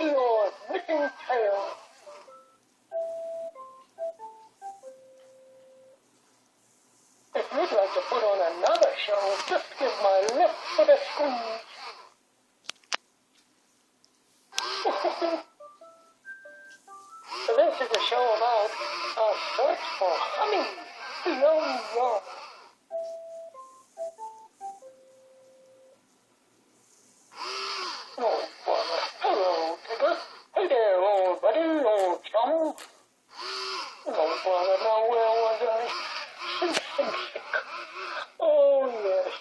Eeyore's missing tail. If you'd like to put on another show, just give my lips a squeeze. This is a show about a search for honey. Yum, yum. Oh, bother. Hello, Tigger. Hey there, old buddy, old chum. No bother, now where was I? Sick. Oh, yes.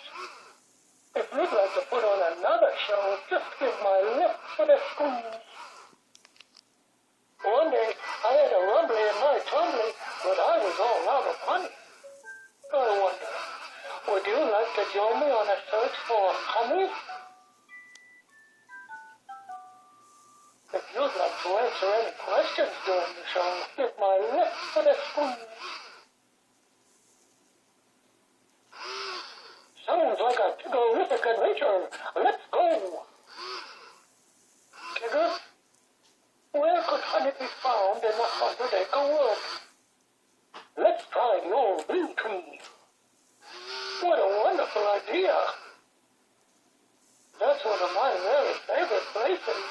If you'd like to put on another show, just give my lips a squeeze. One day, I had a rumbly in my tumbly, but I was all out of honey. I wonder, would you like to join me on a search for honey? If you'd like to answer any questions during the show, give my lips a squeeze. Sounds like a Tiggerific adventure. Let's go. Tigger, where could honey be found in the 100-acre wood? Let's try the old bee tree. What a wonderful idea. That's one of my very favorite places.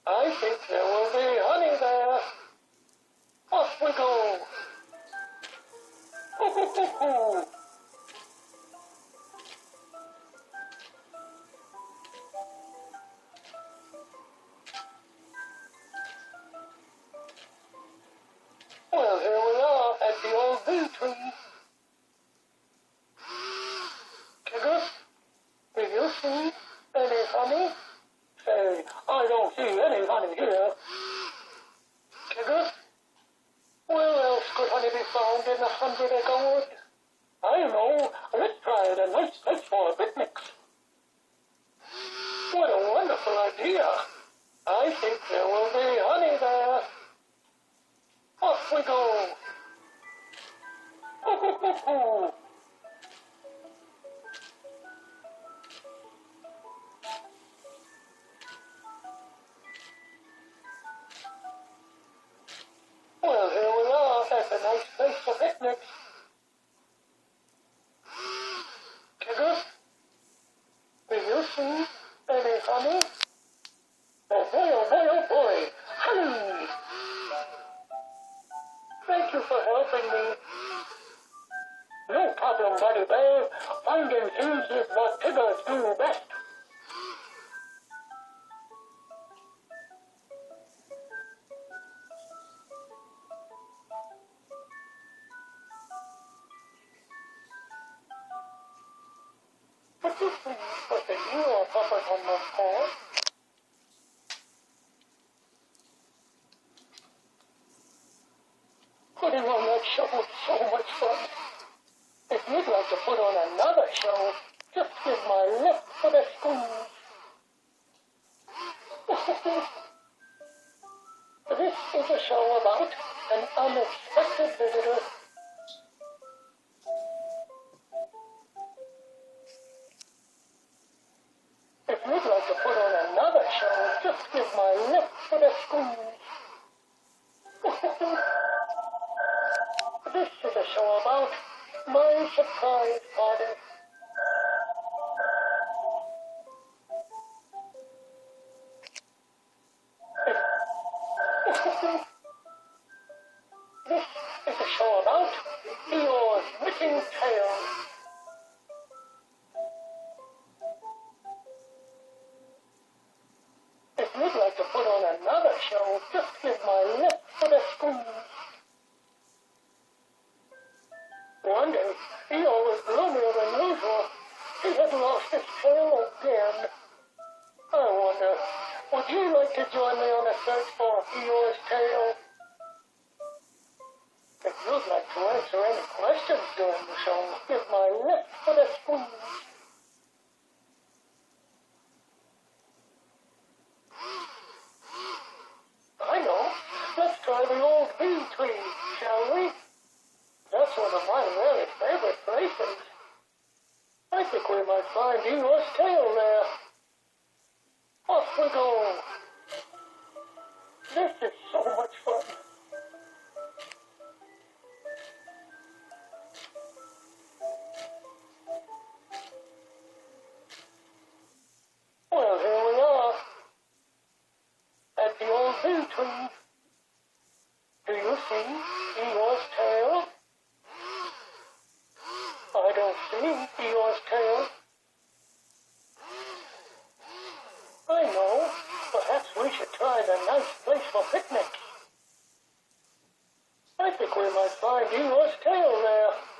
I think there will be honey there. Off we go. Hoo, hoo, hoo, hoo. Well, here we are at the old bee tree. Tigger, do you see any honey? Say, I don't see any honey here. Tigger, where else could honey be found in the 100-acre wood? I know. Let's try it a nice place for picnics. What a wonderful idea. I think there will be honey there. Off we go. Hoo, hoo, hoo, hoo. Well, here we are at a nice place for picnics. Tigger, do you see any honey? Oh boy, honey! Thank you for helping me. No problem, Buddy Bear. Finding things is what Tiggers do best. Would you please put the ear puppet on my paw? Putting on that show was so much fun. If you'd like to put on another show, just give my lips a squeeze. This is a show about an unexpected visitor. If you'd like to put on another show, just give my lips a squeeze. This is a show about my surprise party. This is a show about Eeyore's missing tail. If you'd like to put on another show, just give my lips a squeeze. One day, Eeyore was gloomier than usual. He had lost his tail again. I wonder, would you like to join me on a search for Eeyore's tail? If you'd like to answer any questions during the show, give my lips a squeeze. I know. Let's try the old bee tree, shall we? That's one of my very favorite places. I think we might find Eeyore's tail there. Off we go. This is so much fun. Well, here we are. At the old bee tree. Do you see Eeyore's tail? I don't see Eeyore's tail. I know. Perhaps we should try the nice place for picnics. I think we might find Eeyore's tail there.